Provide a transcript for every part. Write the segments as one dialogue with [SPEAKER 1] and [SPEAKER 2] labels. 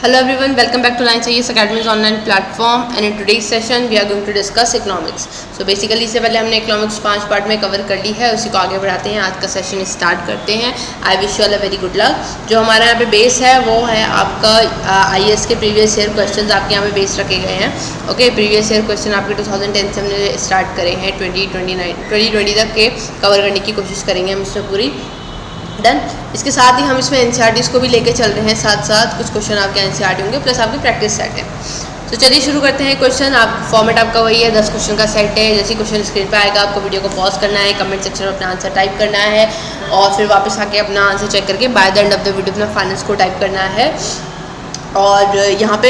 [SPEAKER 1] Hello everyone, welcome back to Lines IAS Academy's online platform and in today's session we are going to discuss economics. So basically इससे पहले हमने economics 5 part में cover कर ली है, उसी को आगे बढ़ाते हैं. आज का सेशन स्टार्ट करते हैं. I wish you all a very good luck. जो हमारा यहाँ पे बेस है वो है आपका IAS के प्रीवियस ईयर क्वेश्चन आपके यहाँ पे बेस रखे गए हैं. ओके, प्रीवियस ईयर क्वेश्चन आपके 2010 से हमने स्टार्ट करे हैं 2020 तक के कवर करने की कोशिश करेंगे हम इसमें पूरी. डन. इसके साथ ही हम इसमें NCERTs को भी लेके चल रहे हैं, साथ साथ कुछ क्वेश्चन आपके NCERT होंगे प्लस आपके प्रैक्टिस सेट है. तो चलिए शुरू करते हैं. क्वेश्चन आप फॉर्मेट आपका वही है, 10 क्वेश्चन का सेट है. जैसे क्वेश्चन स्क्रीन पे आएगा आपको वीडियो को पॉज करना है, कमेंट सेक्शन में अपना आंसर टाइप करना है और फिर वापस आके अपना आंसर चेक करके by the end of the video अपना फाइनल स्कोर टाइप करना है. और यहाँ पे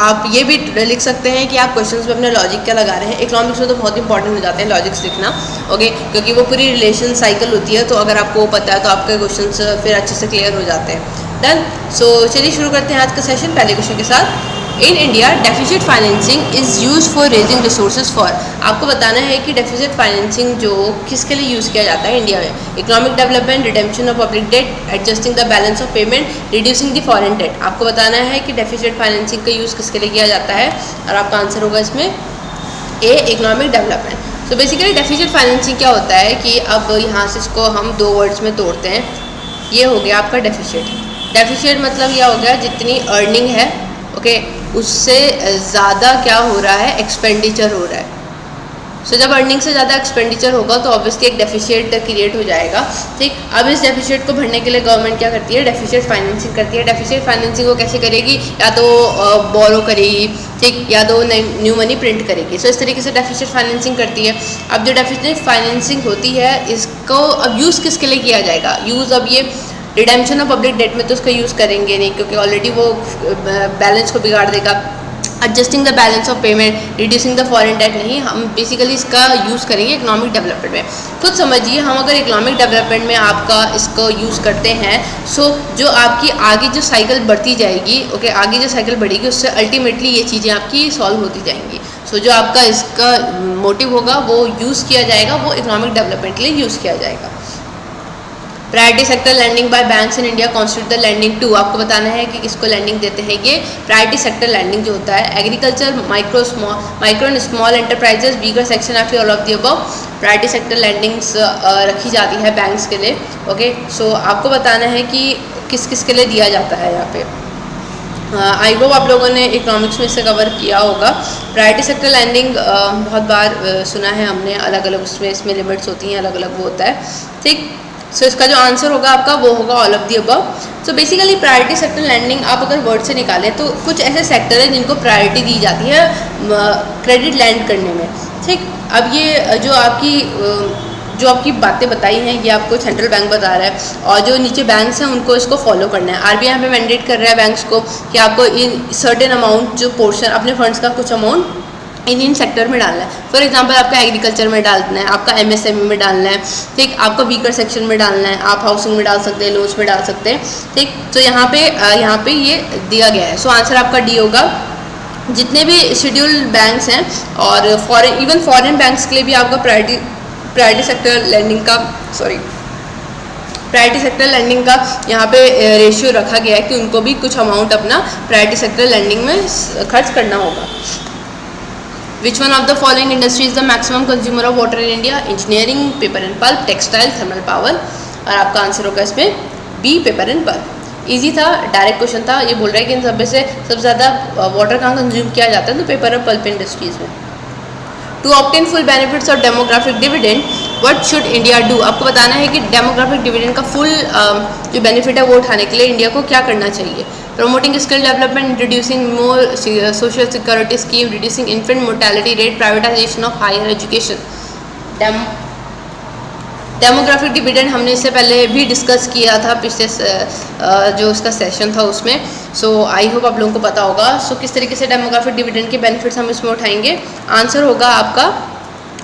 [SPEAKER 1] आप ये भी लिख सकते हैं कि आप क्वेश्चंस में अपना लॉजिक क्या लगा रहे हैं. इकोनॉमिक्स में तो बहुत इंपॉर्टेंट हो जाते हैं लॉजिक्स लिखना. ओके, क्योंकि वो पूरी रिलेशन साइकिल होती है, तो अगर आपको पता है तो आपके क्वेश्चंस फिर अच्छे से क्लियर हो जाते हैं. डन. सो चलिए शुरू करते हैं आज का सेशन पहले क्वेश्चन के साथ. In India deficit financing is use for raising resources for. आपको बताना है कि डेफिसिट फाइनेंसिंग जो किसके लिए यूज़ किया जाता है इंडिया में. Economic development, redemption of public debt, adjusting the balance of payment, reducing the foreign debt. आपको बताना है कि डेफिसिट फाइनेंसिंग का यूज़ किसके लिए किया जाता है और आपका आंसर होगा इसमें ए, इकोनॉमिक डेवलपमेंट. तो बेसिकली डेफिसिट फाइनेंसिंग क्या होता है कि अब यहाँ से इसको हम दो वर्ड्स में तोड़ते हैं. ये हो गया आपका डेफिसिट. डेफिसिट मतलब यह हो गया जितनी अर्निंग है, ओके, उससे ज़्यादा क्या हो रहा है, एक्सपेंडिचर हो रहा है. सो जब अर्निंग से ज़्यादा एक्सपेंडिचर होगा तो ऑब्वियसली एक डेफिसिट क्रिएट हो जाएगा. ठीक. अब इस डेफिसिट को भरने के लिए गवर्नमेंट क्या करती है, डेफिसिट फाइनेंसिंग करती है. डेफिसिट फाइनेंसिंग को कैसे करेगी, या तो बोरो करेगी, ठीक, या तो न्यू मनी प्रिंट करेगी. सो इस तरीके से डेफिसिट फाइनेंसिंग करती है. अब जो डेफिसिट फाइनेंसिंग होती है इसको अब यूज़ किसके लिए किया जाएगा. यूज़ अब ये रिडेम्पशन ऑफ पब्लिक डेट में तो उसका यूज़ करेंगे नहीं, क्योंकि ऑलरेडी वो बैलेंस को बिगाड़ देगा. Adjusting the balance of payment, reducing the foreign debt नहीं, हम बेसिकली इसका यूज़ करेंगे इकोनॉमिक डेवलपमेंट में. खुद समझिए, हम अगर इकोनॉमिक डेवलपमेंट में आपका इसको यूज़ करते हैं, सो जो आपकी आगे जो साइकिल बढ़ती जाएगी, ओके, आगे जो साइकिल बढ़ेगी उससे अल्टीमेटली ये चीज़ें आपकी सॉल्व होती जाएंगी. सो जो आपका इसका मोटिव होगा वो यूज़ किया जाएगा, वो इकोनॉमिक डेवलपमेंट के लिए यूज़ किया जाएगा. Priority sector lending by banks in India constitute the lending to. आपको बताना है कि किसको लैंडिंग देते हैं. ये प्रायोरिटी सेक्टर लैंडिंग जो होता है agriculture, micro and small enterprises, weaker section of all of the above. Priority sector landings रखी जाती है बैंक्स के लिए. ओके, सो आपको बताना है कि किस किस के लिए दिया जाता है यहाँ पे. आई होप आप लोगों ने इकोनॉमिक्स में इसे कवर किया होगा. प्रायोरिटी सेक्टर लैंडिंग बहुत बार सुना है हमने, अलग अलग उसमें इसमें लिमिट्स होती हैं, अलग अलग वो होता है. ठीक. सो इसका जो आंसर होगा आपका वो होगा all of the above. So basically priority sector landing आप अगर वर्ड से निकालें तो कुछ ऐसे सेक्टर हैं जिनको प्रायोरिटी दी जाती है क्रेडिट लैंड करने में. ठीक. अब ये जो आपकी बातें बताई हैं ये आपको सेंट्रल बैंक बता रहा है, और जो नीचे बैंक्स हैं उनको इसको फॉलो करना है. RBI यहाँ पे मैंडेट कर रहा है बैंक्स को कि आपको इन सर्टेन अमाउंट, जो पोर्शन अपने फंड्स का कुछ अमाउंट इन सेक्टर में डालना है. फॉर एग्जांपल आपका एग्रीकल्चर में डालना है, आपका MSME में डालना है, ठीक, आपका वीकर सेक्शन में डालना है, आप हाउसिंग में डाल सकते हैं, लोन्स में डाल सकते हैं. ठीक. तो यहाँ पे ये दिया गया है. सो आंसर आपका डी होगा. जितने भी शेड्यूल्ड बैंक्स हैं और इवन फॉरेन बैंक्स के लिए भी आपका प्रायोरिटी सेक्टर लैंडिंग का यहाँ पे रेशियो रखा गया है कि उनको भी कुछ अमाउंट अपना प्रायोरिटी सेक्टर लैंडिंग में खर्च करना होगा. Which one of the following industry is the maximum consumer of water in India? Engineering, paper and pulp, textile, thermal power. और आपका आंसर होगा इसमें B, paper and pulp. Easy था, डायरेक्ट क्वेश्चन था. ये बोल रहा है कि इन सब में से सबसे ज़्यादा वाटर कहाँ कंज्यूम किया जाता है, तो पेपर और पल्प इंडस्ट्रीज़ में. To obtain full benefits of demographic dividend what should India do. आपको बताना है कि डेमोग्राफिक डिविडेंड का फुल जो बेनिफिट है वो उठाने के लिए इंडिया को क्या करना चाहिए. Promoting skill development, introducing more social security scheme, reducing infant mortality rate, privatisation of higher education. Demographic dividend हमने इससे पहले भी डिस्कस किया था पिछले जो उसका सेशन था उसमें. सो आई होप आप लोगों को पता होगा. सो किस तरीके से डेमोग्राफिक डिविडेंड के बेनिफिट्स हम इसमें उठाएंगे. आंसर होगा आपका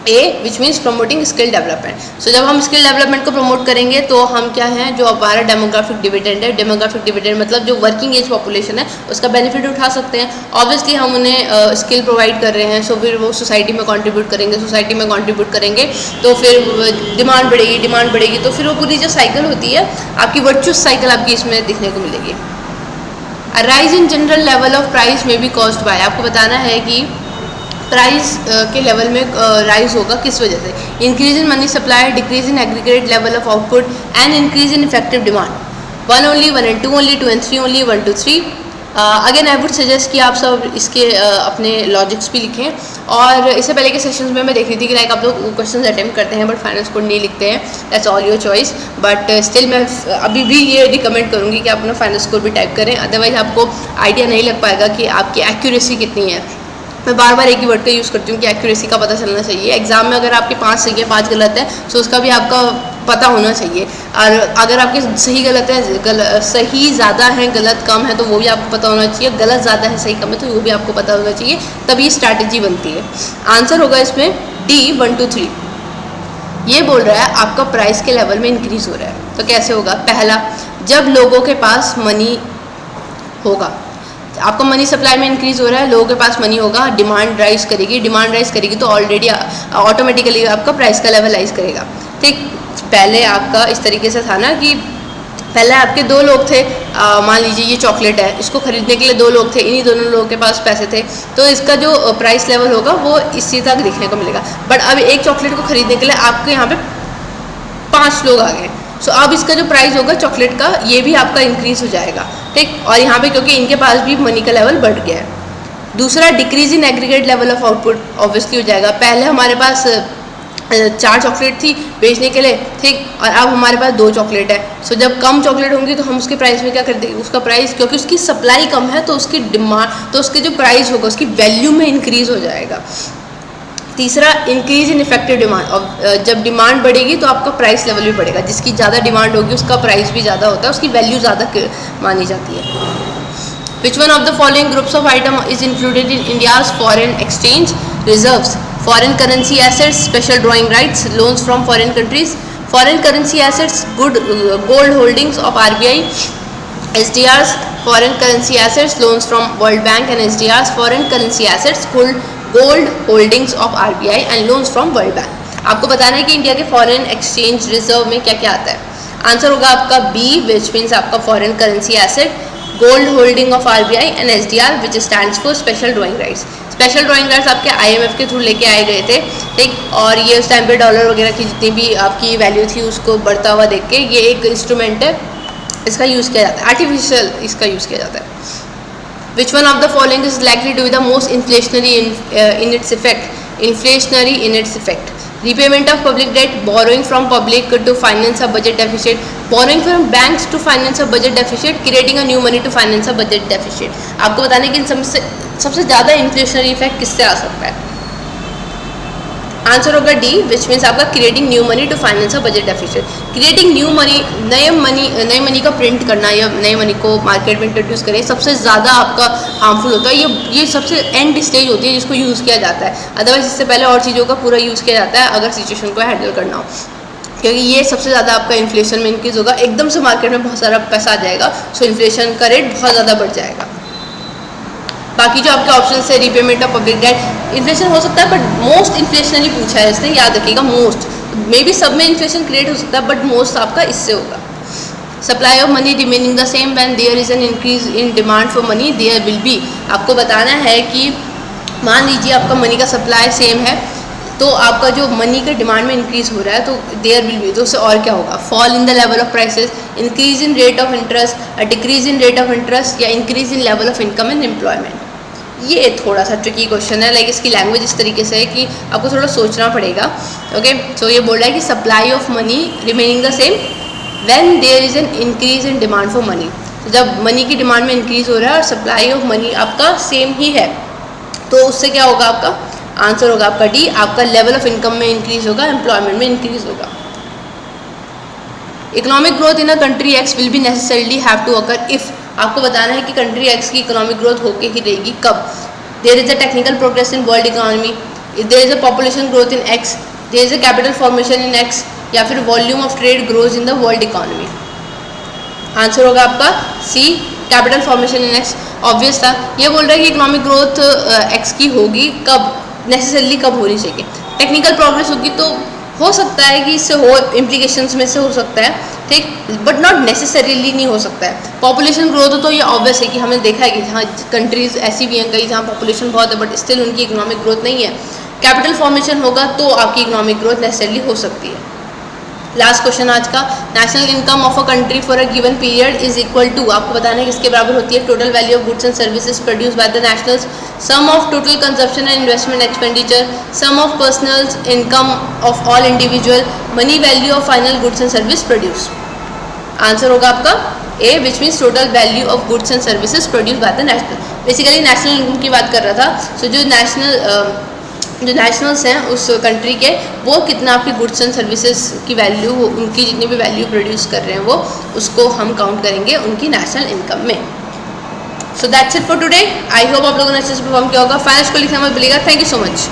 [SPEAKER 1] A, which means promoting skill development. So जब हम स्किल डेवलपमेंट को प्रमोट करेंगे तो हम क्या हैं, जो हमारा डेमोग्राफिक डिविडेंड है, डेमोग्राफिक डिविडेंड मतलब जो वर्किंग एज पॉपुलेशन है उसका बेनिफिट उठा सकते हैं. ऑब्वियसली हम उन्हें स्किल प्रोवाइड कर रहे हैं, सो फिर वो सोसाइटी में कंट्रीब्यूट करेंगे, तो फिर डिमांड बढ़ेगी, तो फिर वो पूरी जो साइकिल होती है आपकी वर्चुअस साइकिल आपकी इसमें दिखने को मिलेगी. Rise in general level of price में बी कॉज्ड बाय, आपको बताना है कि प्राइस के लेवल में राइज होगा किस वजह से, increase in money supply, decrease in aggregate level of output and increase in effective demand. 1 only, 1 and 2 only, 2 and 3 only, 1 to 3। Again I would suggest कि आप सब इसके अपने लॉजिक्स भी लिखें। और इससे पहले के सेशंस में मैं देख रही थी कि लाइक आप लोग क्वेश्चंस अटेम्प्ट करते हैं बट फाइनल स्कोर नहीं लिखते हैं, that's all your choice. But still मैं अभी भी ये रिकमेंड करूँगी कि आप अपना फाइनल स्कोर भी टाइप करें, अदरवाइज आपको आइडिया नहीं लग पाएगा कि आपकी एक्यूरेसी कितनी है। मैं बार बार एक ही वर्ड का यूज़ करती हूँ कि एक्यूरेसी का पता चलना चाहिए। एग्जाम में अगर आपके 5 सही है 5 गलत है तो उसका भी आपका पता होना चाहिए, और अगर आपके सही गलत है, सही ज़्यादा है गलत कम है तो वो भी आपको पता होना चाहिए, गलत ज़्यादा है सही कम है तो वो भी आपको पता होना चाहिए, तभी स्ट्रैटेजी बनती है। आंसर होगा इसमें डी 1 to 3। ये बोल रहा है आपका प्राइस के लेवल में इंक्रीज़ हो रहा है, तो कैसे होगा? पहला, जब लोगों के पास मनी होगा, आपका मनी सप्लाई में इंक्रीज़ हो रहा है, लोगों के पास मनी होगा, डिमांड राइज करेगी, डिमांड राइज करेगी तो ऑलरेडी ऑटोमेटिकली आपका प्राइस का लेवल राइज करेगा। ठीक, पहले आपका इस तरीके से था ना कि पहले आपके 2 लोग थे, मान लीजिए ये चॉकलेट है, इसको खरीदने के लिए 2 लोग थे, इन्हीं दोनों लोगों के पास पैसे थे, तो इसका जो प्राइस लेवल होगा वो इसी तक देखने को मिलेगा। बट अब एक चॉकलेट को खरीदने के लिए आपके यहाँ पे 5 लोग आ गए, सो अब इसका जो प्राइस होगा चॉकलेट का ये भी आपका इंक्रीज़ हो जाएगा। ठीक, और यहाँ पे क्योंकि इनके पास भी मनी का लेवल बढ़ गया है। दूसरा, decrease in aggregate level of output obviously हो जाएगा। पहले हमारे पास 4 चॉकलेट थी बेचने के लिए, ठीक, और अब हमारे पास 2 चॉकलेट है। सो जब कम चॉकलेट होंगी तो हम उसके प्राइस में क्या कर देंगे, उसका प्राइस, क्योंकि उसकी सप्लाई कम है तो उसकी डिमांड, तो उसके जो प्राइस होगा उसकी वैल्यू में इंक्रीज़ हो जाएगा। तीसरा, इंक्रीज इन इफेक्टिव डिमांड, और जब डिमांड बढ़ेगी तो आपका प्राइस लेवल भी बढ़ेगा, जिसकी ज़्यादा डिमांड होगी उसका प्राइस भी ज़्यादा होता है, उसकी वैल्यू ज़्यादा मानी जाती है। Which one of the following groups of item is included in India's foreign exchange reserves? Foreign currency assets, special drawing rights, loans from foreign countries. Foreign currency assets, gold holdings of RBI, SDRs, foreign currency assets, loans from world bank and SDRs, foreign currency assets, gold holdings of RBI and loans from world bank. आपको बताना है कि India के foreign exchange reserve में क्या क्या आता है। आंसर होगा आपका बी, विच मीन्स आपका foreign currency asset, gold holding of RBI and SDR which stands for special drawing rights. Special drawing rights आपके IMF के थ्रू लेके आए गए थे, ठीक, और ये उस टाइम पे डॉलर वगैरह की जितनी भी आपकी वैल्यू थी उसको बढ़ता हुआ देख के ये एक इंस्ट्रूमेंट है, इसका यूज़ किया जाता है, आर्टिफिशियल इसका यूज़ किया जाता है। Which one of the following is likely to be the most inflationary in its effect? Inflationary in its effect. Repayment of public debt, borrowing from public to finance a budget deficit, borrowing from banks to finance a budget deficit, creating a new money to finance a budget deficit. आपको बताने कि इन सबसे ज़्यादा inflationary effect किससे आ सकता है? Answer होगा D, which means आपका creating new money to finance a budget deficit. Creating new money, नए मनी का प्रिंट करना या नए मनी को मार्केट में इंट्रोड्यूस करें, सबसे ज़्यादा आपका हार्मफुल होता है। ये सबसे एंड स्टेज होती है जिसको यूज़ किया जाता है, अदरवाइज इससे पहले और चीज़ों का पूरा यूज़ किया जाता है अगर सिचुएशन को हैंडल करना हो, क्योंकि ये सबसे ज़्यादा आपका इन्फ्लेशन में इंक्रीज़ होगा, एकदम से मार्केट में बहुत सारा पैसा आ जाएगा, सो इन्फ्लेशन का रेट बहुत ज़्यादा बढ़ जाएगा। बाकी जो आपके ऑप्शन है, repayment of public date, inflation हो सकता है बट मोस्ट इन्फ्लेशनरी पूछा है इसने, याद रखिएगा मोस्ट, मे बी सब में इन्फ्लेशन क्रिएट हो सकता है बट मोस्ट आपका इससे होगा। Supply of money remaining the same when there is an increase in demand for money there will be. आपको बताना है कि मान लीजिए आपका मनी का सप्लाई सेम है तो आपका जो मनी का डिमांड में इंक्रीज हो रहा है तो देयर विल बी, तो उससे और क्या होगा, fall in the level of prices, increase in rate of interest, decrease in rate of interest, या increase in level of income and employment. ये थोड़ा सा ट्रिकी क्वेश्चन है, लाइक इसकी लैंग्वेज इस तरीके से है कि आपको थोड़ा सोचना पड़ेगा। ओके, सो ये बोल रहा है कि supply of money remaining the same when there is an increase in demand for money. जब मनी की डिमांड में इंक्रीज हो रहा है और सप्लाई ऑफ मनी आपका सेम ही है तो उससे क्या होगा, आपका आंसर होगा आपका डी, आपका लेवल ऑफ इनकम में इंक्रीज होगा, एम्प्लॉयमेंट में इंक्रीज होगा। Economic growth in a country X will be necessarily have to occur if, आपको बताना है कि कंट्री एक्स की इकोनॉमिक ग्रोथ होके ही रहेगी कब, there is a technical progress in world economy, there is a population growth in X, there is a capital formation in X, या फिर volume of trade grows in the world economy. Answer होगा आपका C, capital formation in X. Obvious था, ये बोल रहा है कि इकोनॉमिक ग्रोथ एक्स की होगी कब, नेसेसरली कब होनी चाहिए, टेक्निकल प्रोग्रेस होगी तो हो सकता है कि इससे हो, इम्प्लीकेशंस में से हो सकता है, ठीक, बट नॉट नेसेसरीली नहीं हो सकता है। पॉपुलेशन ग्रोथ तो ये ऑब्वियस है कि हमने देखा है कि हाँ कंट्रीज़ ऐसी भी हैं कई जहाँ पॉपुलेशन बहुत है बट स्टिल उनकी इकोनॉमिक ग्रोथ नहीं है। कैपिटल फॉर्मेशन होगा तो आपकी इकोनॉमिक ग्रोथ नेसेसरली हो सकती है। लास्ट क्वेश्चन आज का, national income of a country for a given period is equal to, आपको बताना है किसके बराबर होती है, total value of goods and services produce by the nationals, sum of total consumption and investment expenditure, sum of personal income of all individual, money value of final goods and service produce. Answer होगा आपका A, which means total value of goods and services produce by the national. Basically national income की बात कर रहा था। सो जो nationals हैं उस कंट्री के, वो कितना आपकी गुड्स एंड सर्विसेज की वैल्यू, उनकी जितनी भी वैल्यू प्रोड्यूस कर रहे हैं वो, उसको हम काउंट करेंगे उनकी नेशनल इनकम में। So that's it for today. I hope आप लोगों ने अच्छे से परफॉर्म किया होगा। फाइनल्स को लिखना मत भूलिएगा। Thank you so much.